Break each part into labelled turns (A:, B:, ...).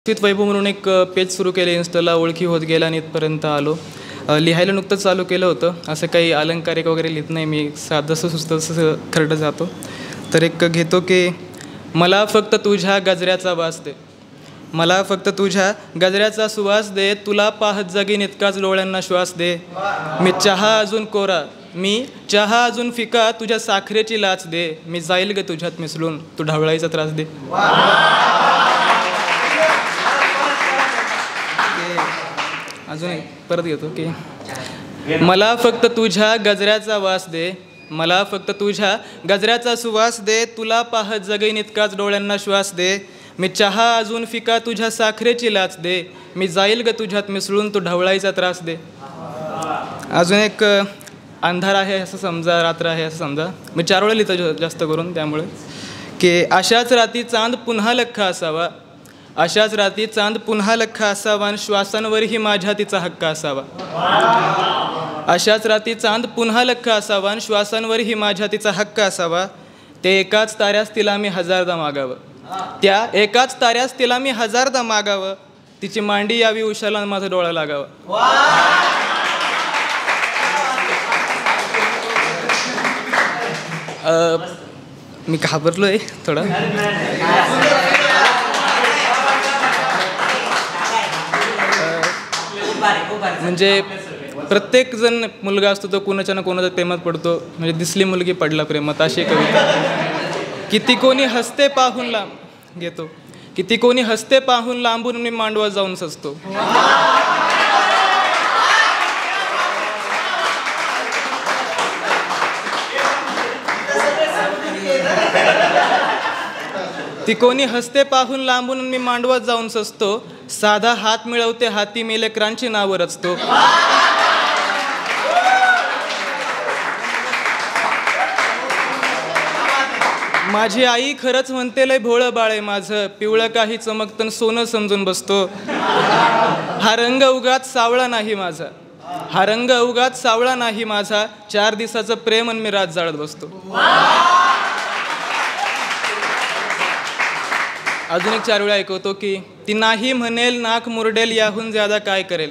A: स्थित वैभव म्हणून एक पेज सुरू केले इन्स्टाला, ओळखी होत गेला आणि इथपर्यंत आलो. लिहायला नुकतंच चालू केलं होतं. असं काही अलंकारिक वगैरे लिहित नाही मी, जसं सुचतं तसं खरडं जातो. तर एक घेतो की मला फक्त तुझ्या गजऱ्याचा वास दे, मला फक्त तुझ्या गजऱ्याचा सुवास दे, तुला पाहत जगीन इतकाच डोळ्यांना श्वास दे. मी चहा अजून कोरा, मी चहा अजून फिका, तुझ्या साखरेची लाच दे. मी जाईल ग तुझ्यात मिसळून, तू ढवळायचा त्रास दे. अजून परत घेतो की मला फक्त तुझ्या गजऱ्याचा वास दे, मला फक्त तुझ्या गजऱ्याचा सुवास दे, तुला पाहत जगीन इतकाच डोळ्यांना श्वास दे. मी चहा अजून फिका, तुझ्या साखरेची लाच दे. मी जाईल ग तुझ्यात मिसळून, तू ढवळायचा त्रास दे. अजून एक अंधार आहे असं समजा, रात्र आहे असं समजा. मी 4 वेळा लिहितो जास्त करून, त्यामुळे की अशाच राती चांद पुन्हा लख्खा असावा, अशाच राती चांद पुन्हा लख्खा असावा, आणि श्वासांवरही माझ्या तिचा हक्क असावा. अशाच राती चांद पुन्हा लख्खा असावा, आणि श्वासांवरही माझ्या तिचा हक्क असावा. ते एकाच ताऱ्यास तिला मी 1000दा मागावं, त्या एकाच ताऱ्यास तिला मी 1000दा मागावं. तिची मांडी यावी उशाला, आणि माझा डोळा लागावा. मी घाबरलोय थोडं. म्हणजे प्रत्येक जण मुलगा असतो तो कोणाच्या ना कोणाच्या प्रेमात पडतो. म्हणजे दिसली मुलगी पडला प्रेमात, अशी कविता. किती कोणी हसते पाहून लांब घेतो, किती कोणी हसते पाहून लांबून, मी मांडवा जाऊन सजतो. ती कोणी हसते पाहून लांबून, मी मांडवात जाऊन सजतो. साधा हात मिळवते हाती, मी लेकरांची नावं रचतो. माझी आई खरंच म्हणते लय भोळं बाळे माझं, पिवळं काही चमकतन सोनं समजून बसतो. हा रंग उगाच सावळा नाही माझा, हा रंग उगाच सावळा नाही माझा, 4 दिवसाचं प्रेम आणि मी रात जाळत बसतो. अजून एक 4 वेळा ऐकवतो की ती नाही म्हणेल नाक मुरडेल, याहून ज्यादा काय करेल.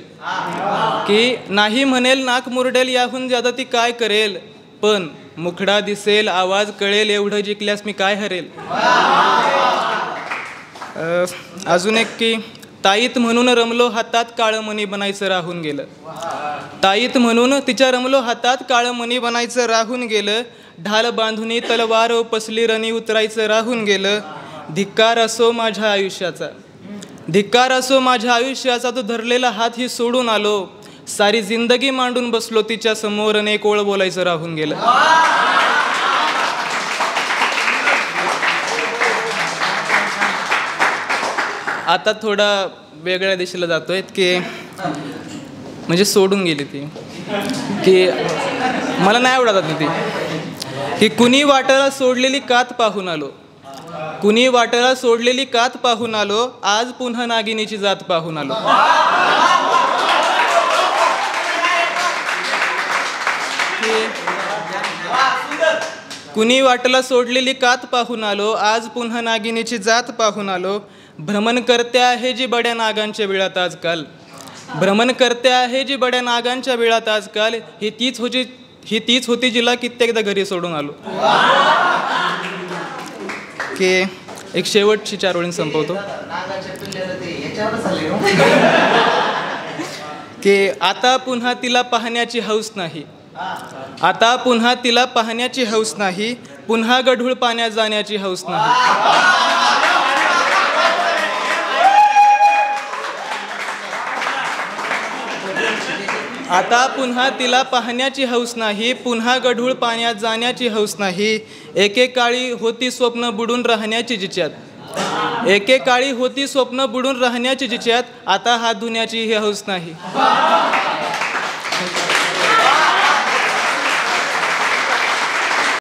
A: की नाही म्हणेल नाक मुरडेल, याहून ज्यादा ती काय करेल. पण मुखडा दिसेल आवाज कळेल, एवढं जिंकल्यास मी काय हरेल. अजून एक की ताईत म्हणून रमलो हातात, काळं मणी बनायचं राहून गेलं. ताईत म्हणून तिच्या रमलो हातात, काळं मणी बनायचं राहून गेलं. ढाल बांधुनी तलवार उपसली, रणी उतरायचं राहून गेलं. धिक्कार असो माझ्या आयुष्याचा, धिक्कार असो माझ्या आयुष्याचा, तो धरलेला हात ही सोडून आलो. सारी जिंदगी मांडून बसलो तिच्या समोर, आणि एक ओळ बोलायचं राहून गेलं. आता थोडा वेगळ्या दिशेला जातोय की म्हणजे सोडून गेली ती, की मला नाही आवडत ती. की कुणी वाटाला सोडलेली कात पाहून आलो, कुणी वाटाला सोडलेली कात पाहून आलो, आज पुन्हा नागिनीची जात पाहून आलो. कुणी वाटला सोडलेली कात पाहून आलो, आज पुन्हा नागिनीची जात पाहून आलो. भ्रमण करते आहे जी बड्या नागांच्या बिळात आजकाल, भ्रमण करते आहे जी बड्या नागांच्या बिळात आजकाल. ही तीच होती जिला कित्येकदा घरी सोडून आलो. की एक शेवटची 4 ओळींनी संपवतो की आता पुन्हा तिला पाहण्याची हौस नाही, आता पुन्हा तिला पाहण्याची हौस नाही, पुन्हा गढूळ पाण्यात जाण्याची हौस नाही. आता पुन्हा तिला पाहण्याची हौस नाही, पुन्हा गढूळ पाण्यात जाण्याची हौस नाही. एकेकाळी होती स्वप्न बुडून राहण्याची जिच्यात, एकेकाळी होती स्वप्न बुडून राहण्याची जिच्यात, आता हात धुण्याची ही हौस नाही.